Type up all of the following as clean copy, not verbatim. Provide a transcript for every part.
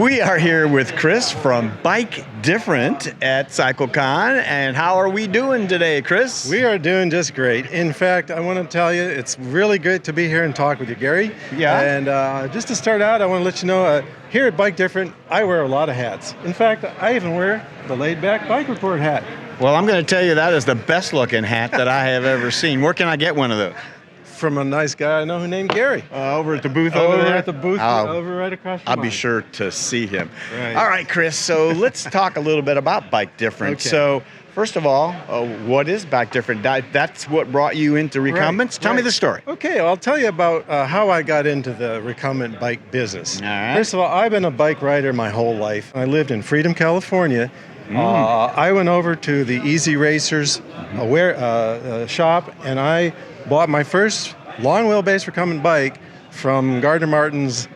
We are here with Chris from Bike Different at CycleCon. And how are we doing today, Chris? We are doing just great. In fact, I want to tell you, it's really good to be here and talk with you, Gary. Yeah. And just to start out, I want to let you know, here at Bike Different, I wear a lot of hats. In fact, I even wear the laid-back bike report hat. Well, I'm going to tell you that is the best looking hat that I have ever seen. Where can I get one of those? From a nice guy I know named Gary. Over at the booth over there? At the booth, over right across from I'll be sure to see him. Right. All right, Chris, so let's talk a little bit about Bike Different. Okay. So, first of all, what is Bike Different? That's what brought you into recumbents? Tell me the story. Okay, I'll tell you about how I got into the recumbent bike business. All right. First of all, I've been a bike rider my whole life. I lived in Freedom, California. I went over to the Easy Racers shop, and I bought my first long wheelbase recumbent bike from Gardner Martin's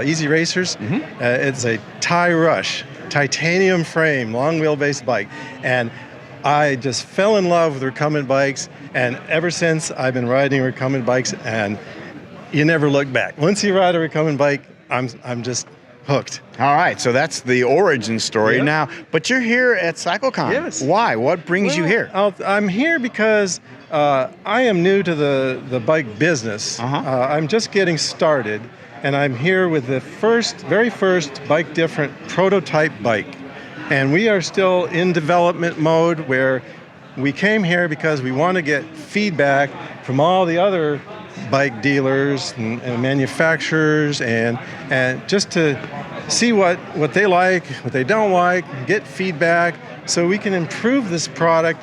Easy Racers. It's a Tie Rush, titanium frame, long wheelbase bike. And I just fell in love with recumbent bikes. And ever since, I've been riding recumbent bikes, and you never look back. Once you ride a recumbent bike, I'm just hooked. All right, so that's the origin story. Yep. Now, but you're here at CycleCon. Yes. Why? What brings you here? I'm here because I am new to the bike business. I'm just getting started, and I'm here with the very first Bike Different prototype bike. And we are still in development mode, where we came here because we want to get feedback from all the other bike dealers and manufacturers, and just to see what they like, what they don't like, get feedback, so we can improve this product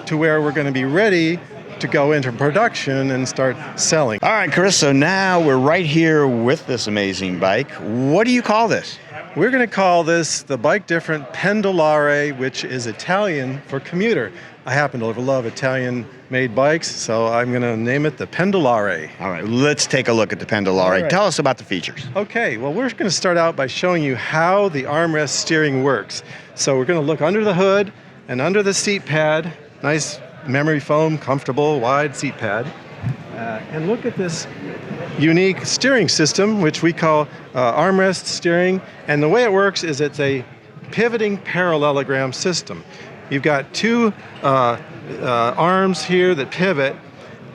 to where we're going to be ready to go into production and start selling. All right, Chris, so now we're right here with this amazing bike. What do you call this? We're going to call this the Bike Different Pendolare, which is Italian for commuter. I happen to love Italian-made bikes, so I'm going to name it the Pendolare. All right, let's take a look at the Pendolare. All right. Tell us about the features. Okay, well, we're going to start out by showing you how the armrest steering works. So we're going to look under the hood and under the seat pad. Nice memory foam, comfortable, wide seat pad. And look at this unique steering system, which we call armrest steering. And the way it works is it's a pivoting parallelogram system. You've got two arms here that pivot,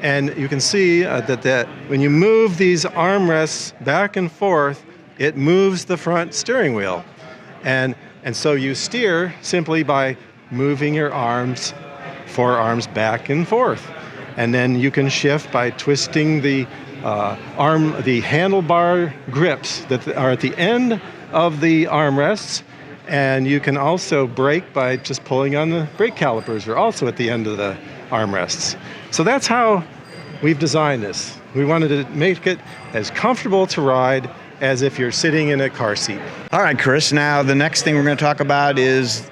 and you can see that when you move these armrests back and forth, it moves the front steering wheel. And so you steer simply by moving your forearms back and forth. And then you can shift by twisting the handlebar grips that are at the end of the armrests. And you can also brake by just pulling on the brake calipers, are also at the end of the armrests. So that's how we've designed this. We wanted to make it as comfortable to ride as if you're sitting in a car seat. All right, Chris, now the next thing we're going to talk about is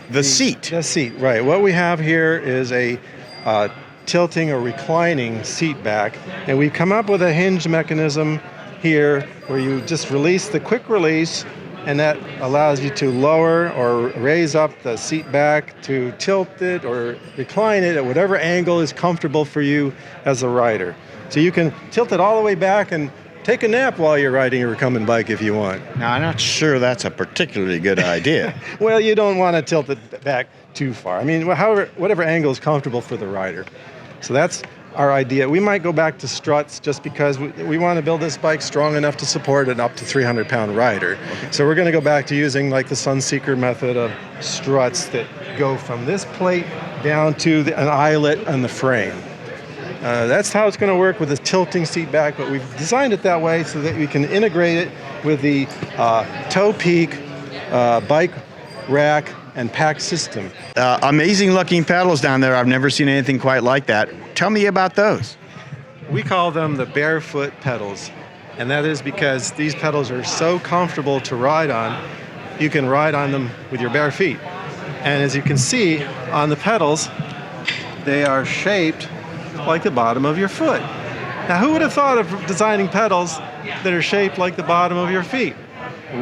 the seat. The seat, right. What we have here is a tilting or reclining seat back, and we've come up with a hinge mechanism here where you just release the quick release, and that allows you to lower or raise up the seat back to tilt it or recline it at whatever angle is comfortable for you as a rider. So you can tilt it all the way back and take a nap while you're riding a recumbent bike if you want. Now, I'm not sure that's a particularly good idea. Well, you don't want to tilt it back too far. I mean, whatever angle is comfortable for the rider. So that's our idea. We might go back to struts just because we want to build this bike strong enough to support an up to 300-pound rider. Okay. So we're going to go back to using like the Sunseeker method of struts that go from this plate down to an eyelet on the frame. That's how it's going to work with the tilting seat back, but we've designed it that way so that we can integrate it with the toe peak, bike rack, and pack system. Amazing looking pedals down there. I've never seen anything quite like that. Tell me about those. We call them the barefoot pedals, and that is because these pedals are so comfortable to ride on, you can ride on them with your bare feet. And as you can see on the pedals, they are shaped like the bottom of your foot. Now, who would have thought of designing pedals that are shaped like the bottom of your feet?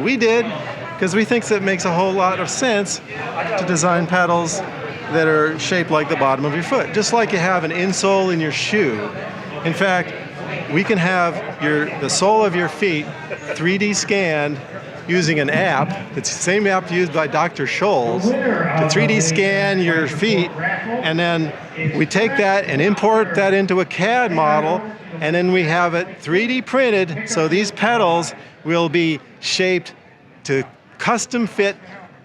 We did, because we think that it makes a whole lot of sense to design pedals that are shaped like the bottom of your foot, just like you have an insole in your shoe. In fact, we can have the sole of your feet 3D scanned using an app. It's the same app used by Dr. Scholl's to 3D scan your feet, and then we take that and import that into a CAD model, and then we have it 3D printed, so these pedals will be shaped to custom fit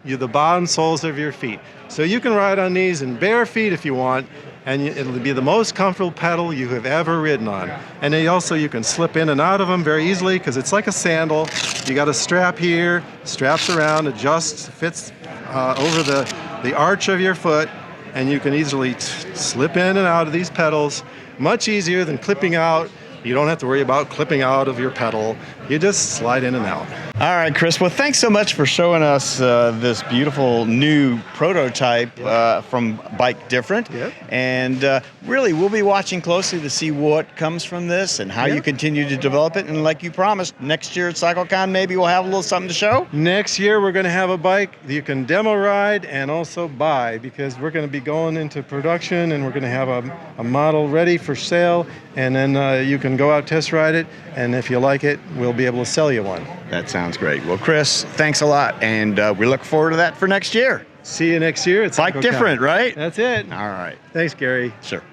the bottom soles of your feet. So you can ride on these in bare feet if you want, and it'll be the most comfortable pedal you have ever ridden on. And they also, you can slip in and out of them very easily because it's like a sandal. You got a strap here, straps around, adjusts, fits over the arch of your foot, and you can easily slip in and out of these pedals. Much easier than clipping out. You don't have to worry about clipping out of your pedal. You just slide in and out. All right, Chris. Well, thanks so much for showing us this beautiful new prototype from Bike Different. Yep. And really, we'll be watching closely to see what comes from this and how you continue to develop it. And like you promised, next year at CycleCon, maybe we'll have a little something to show. Next year, we're going to have a bike you can demo ride and also buy, because we're going to be going into production and we're going to have a model ready for sale. And then you can go out, test ride it, and if you like it, we'll be able to sell you one. That sounds great. Well, Chris, thanks a lot, and we look forward to that for next year. See you next year. It's Bike Different, right? That's it. All right. Thanks, Gary. Sure.